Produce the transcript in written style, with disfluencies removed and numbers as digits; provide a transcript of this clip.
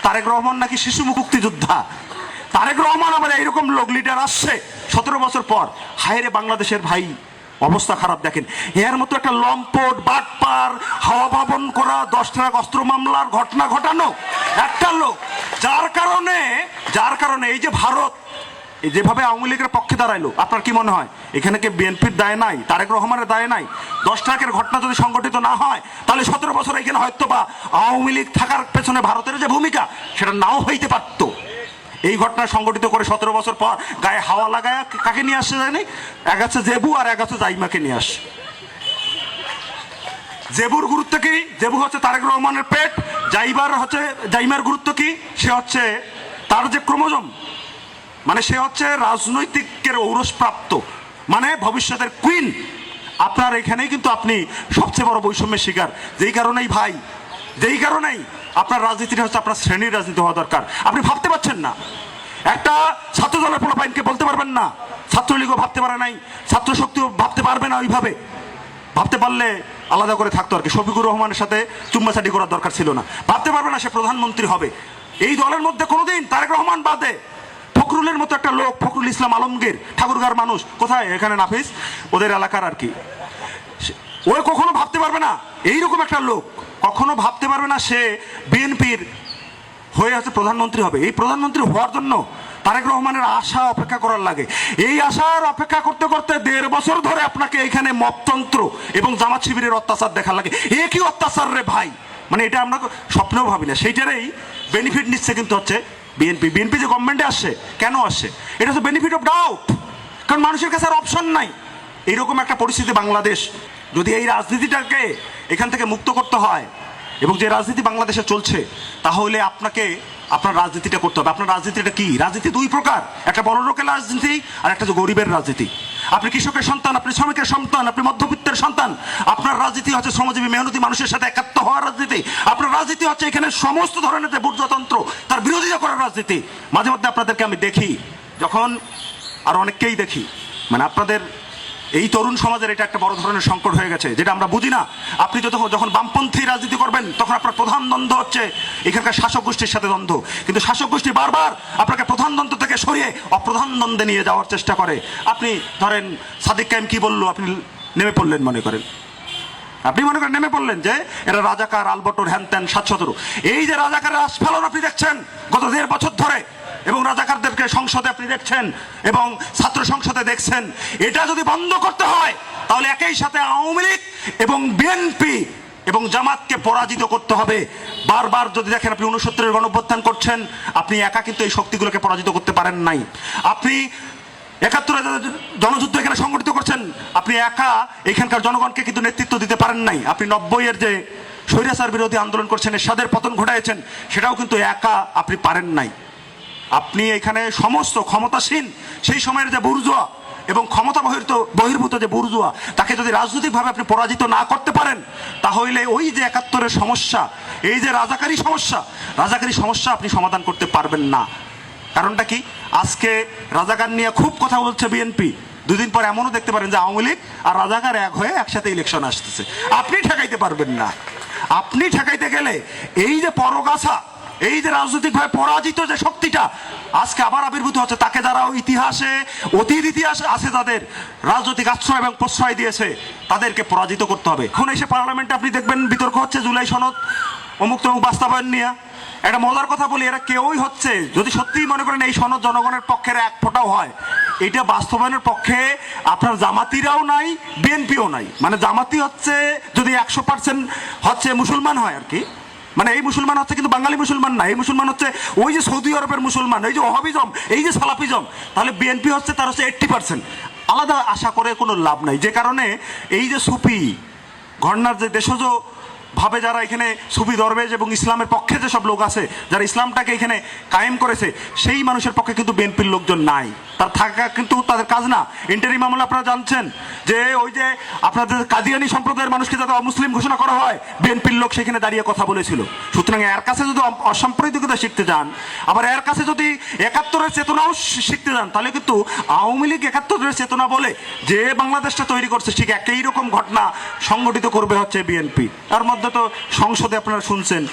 তারেক রহমান নাকি শিশু মুক্তিযোদ্ধা। তারেক রহমান আবার এইরকম লোক লিডার আসছে 17 বছর পর। হায় রে বাংলাদেশের ভাই, অবস্থা খারাপ। দেখেন এর মতো একটা লম্পট বাটপার, হাওয়া ভাবন করা, 10 ট্রাক অস্ত্র মামলার ঘটনা ঘটানো একটা লোক, যার কারণে এই যে ভারত যেভাবে আওয়ামী লীগের পক্ষে দাঁড়াইলো, আপনার কি মনে হয় এখানে কি বিএনপির দায় নাই, তারেক রহমানের দায় নাই? 10 ট্রাকের ঘটনা যদি সংগঠিত না হয় তাহলে 17 বছর এখানে হয়তো বা আওয়ামী লীগ থাকার পেছনে ভারতের যে ভূমিকা সেটা নাও হইতে পারত। এই ঘটনা সংগঠিত করে 17 বছর পর গায়ে হাওয়া লাগায় কাকে নিয়ে আসছে জানি? এক আছে জেবু আর এক আছে জাইমাকে নিয়ে আসে। জেবুর গুরুত্ব কি? জেবু হচ্ছে তারেক রহমানের পেট। জাইমার গুরুত্ব কি? সে হচ্ছে তার যে ক্রোমোজোম, মানে সে হচ্ছে রাজনৈতিকের ঔরসপ্রাপ্ত, মানে ভবিষ্যতের কুইন। আপনার এখানেই কিন্তু আপনি সবচেয়ে বড় বৈষম্যের শিকার। যেই কারণেই আপনার রাজনীতিটা হচ্ছে আপনার শ্রেণীর রাজনীতি হওয়া দরকার। আপনি ভাবতে পারছেন না, একটা ছাত্র দলের পোলাপাইনকে বলতে পারবেন না, ছাত্রলীগও ভাবতে পারে নাই, ছাত্র শক্তিও ভাবতে পারবে না। ওইভাবে ভাবতে পারলে আলাদা করে থাকতো আর কি। শফিকুর রহমানের সাথে চুম্মাচাটি করার দরকার ছিল না। ভাবতে পারবে না সে প্রধানমন্ত্রী হবে। এই দলের মধ্যে কোনোদিন তারেক রহমান বাদে ফখরুলের মতো একটা লোক, ফখরুল ইসলাম আলমগীর, ঠাকুরগাঁর মানুষ, কোথায় এখানে নাফিস, ওদের এলাকার আর কি, ওই কখনো ভাবতে পারবে না এইরকম একটা লোক কখনো ভাবতে পারবে না সে বিএনপির হয়ে আছে প্রধানমন্ত্রী হবে। এই প্রধানমন্ত্রী হওয়ার জন্য তারেক রহমানের আশা অপেক্ষা করার লাগে। এই আশার অপেক্ষা করতে করতে 1.5 বছর ধরে আপনাকে এখানে মপতন্ত্র এবং জামাত শিবিরের অত্যাচার দেখা লাগে। এ কি অত্যাচার রে ভাই, মানে এটা আমরা স্বপ্নেও ভাবি না। সেইটারই বেনিফিট নিচ্ছে কিন্তু হচ্ছে বিএনপি যে গভর্নমেন্টে আসছে, কেন আসছে? এটা হচ্ছে বেনিফিট অফ ডাউট, কারণ মানুষের কাছে আর অপশন নাই। এইরকম একটা পরিস্থিতি বাংলাদেশ, যদি এই রাজনীতিটাকে এখান থেকে মুক্ত করতে হয় এবং যে রাজনীতি বাংলাদেশে চলছে, তাহলে আপনাকে আপনার রাজনীতিটা করতে হবে। আপনার রাজনীতিটা কি? রাজনীতি 2 প্রকার, একটা বড় লোকের রাজনীতি আর একটা যে গরিবের রাজনীতি। আপনি কৃষকের সন্তান, আপনি শ্রমিকের সন্তান, আপনি মধ্যবিত্তের সন্তান, আপনার রাজনীতি হচ্ছে শ্রমজীবী মেহনতি মানুষের সাথে একাত্ম হওয়ার রাজনীতি। আপনার রাজনীতি হচ্ছে এখানে সমস্ত ধরনের যে বুর্জতন্ত্র তার বিরোধিতা করার রাজনীতি। মাঝে মধ্যে আপনাদেরকে আমি দেখি, যখন আর অনেককেই দেখি, মানে আপনাদের এই তরুণ সমাজের এটা একটা বড় ধরনের সংকট হয়ে গেছে, যেটা আমরা বুঝি না। আপনি যখন বামপন্থী রাজনীতি করবেন তখন আপনার প্রধান দ্বন্দ্ব হচ্ছে এখানকার শাসক গোষ্ঠীর সাথে দ্বন্দ্ব, কিন্তু শাসক গোষ্ঠী বারবার আপনাকে প্রধান দ্বন্দ্ব থেকে সরিয়ে অপ্রধান দ্বন্দ্বে নিয়ে যাওয়ার চেষ্টা করে। আপনি ধরেন সাদিক কায়েম কি বললো, আপনি নেমে পড়লেন, মনে করেন নেমে পড়লেন যে এরা রাজাকার, আলবটর, হ্যান ত্যান, 717। এই যে রাজাকারের আস্ফালন আপনি দেখছেন গত 1.5 বছর ধরে, এবং রাজাকারদেরকে সংসদে আপনি দেখছেন এবং ছাত্র সংসদে দেখছেন, এটা যদি বন্ধ করতে হয় তাহলে একই সাথে আওয়ামী লীগ এবং বিএনপি এবং জামাতকে পরাজিত করতে হবে। বারবার যদি দেখেন, আপনি 69-এর গণঅভ্যুত্থান করছেন, আপনি একা কিন্তু এই শক্তিগুলোকে পরাজিত করতে পারেন নাই। আপনি 71-এর জনযুদ্ধ এখানে সংগঠিত করছেন, আপনি একা এখানকার জনগণকে কিন্তু নেতৃত্ব দিতে পারেন নাই। আপনি 90-এর যে স্বৈরাচার বিরোধী আন্দোলন করছেন, এরশাদের পতন ঘটাইছেন, সেটাও কিন্তু একা আপনি পারেন নাই। আপনি এখানে সমস্ত ক্ষমতাসীন সেই সময়ের যে বুর্জোয়া এবং ক্ষমতা বহির্ভূত যে বুর্জোয়া, তাকে যদি রাজনৈতিকভাবে আপনি পরাজিত না করতে পারেন, তাহলে ওই যে 71-এর সমস্যা, এই যে রাজাকারী সমস্যা আপনি সমাধান করতে পারবেন না। কারণটা কি? আজকে রাজাকার নিয়ে খুব কথা বলছে বিএনপি, 2 দিন পর এমনও দেখতে পারেন যে আওয়ামী লীগ আর রাজাকার এক হয়ে একসাথে ইলেকশন আসতেছে। আপনি ঠেকাইতে পারবেন না। আপনি ঠেকাইতে গেলে এই যে পরগাছা, এই যে রাজনৈতিকভাবে পরাজিত যে শক্তিটা আজকে আবার আবির্ভূত হচ্ছে, তাকে যারা অতীত ইতিহাসে আছে, যাদের রাজনৈতিক আশ্রয় এবং প্রশ্রয় দিয়েছে, তাদেরকে পরাজিত করতে হবে। এখন এসে পার্লামেন্টে আপনি দেখবেন বিতর্ক হচ্ছে জুলাই সনদ অমুক তমুক বাস্তবায়ন নিয়ে। একটা মজার কথা বলি, এরা কেউই হচ্ছে, যদি সত্যিই মনে করেন এই সনদ জনগণের পক্ষের এক ফোঁটাও হয়, এটা বাস্তবায়নের পক্ষে আপনার জামাতিরাও নাই, বিএনপিও নাই। মানে জামাতি হচ্ছে যদি 100% হচ্ছে মুসলমান হয় আর কি, মানে এই মুসলমান হচ্ছে কিন্তু বাঙালি মুসলমান না, এই মুসলমান হচ্ছে ওই যে সৌদি আরবের মুসলমান, এই যে ওহাবিজম, এই যে সালাফিজম, তাহলে বিএনপি হচ্ছে তার হচ্ছে 80%। আলাদা আশা করে কোনো লাভ নাই। যে কারণে এই যে সুফি ঘটনার যে দেশজ ভাবে যারা এখানে সুফি দরবেশ এবং ইসলামের পক্ষে যেসব লোক আছে, যারা ইসলামটাকে এখানে কায়েম করেছে, সেই মানুষের পক্ষে কিন্তু বিএনপির লোকজন নাই। তার থাকা কিন্তু তাদের কাজ না। ইন্টারিম আমলে আপনারা জানছেন যে ওই যে আপনাদের কাদিয়ানি সম্প্রদায়ের মানুষকে যাতে অমুসলিম ঘোষণা করা হয়, বিএনপির লোক সেখানে দাঁড়িয়ে কথা বলেছিল। সুতরাং এর কাছে যদি অসাম্প্রদায়িকতা শিখতে যান, আবার এর কাছে যদি 71-এর চেতনাও শিখতে যান, তাহলে কিন্তু আওয়ামী লীগ 71-এর চেতনা বলে যে বাংলাদেশটা তৈরি করছে, ঠিক একই রকম ঘটনা সংগঠিত করবে হচ্ছে বিএনপি। তার মধ্যে তো সংসদে আপনারা শুনছেন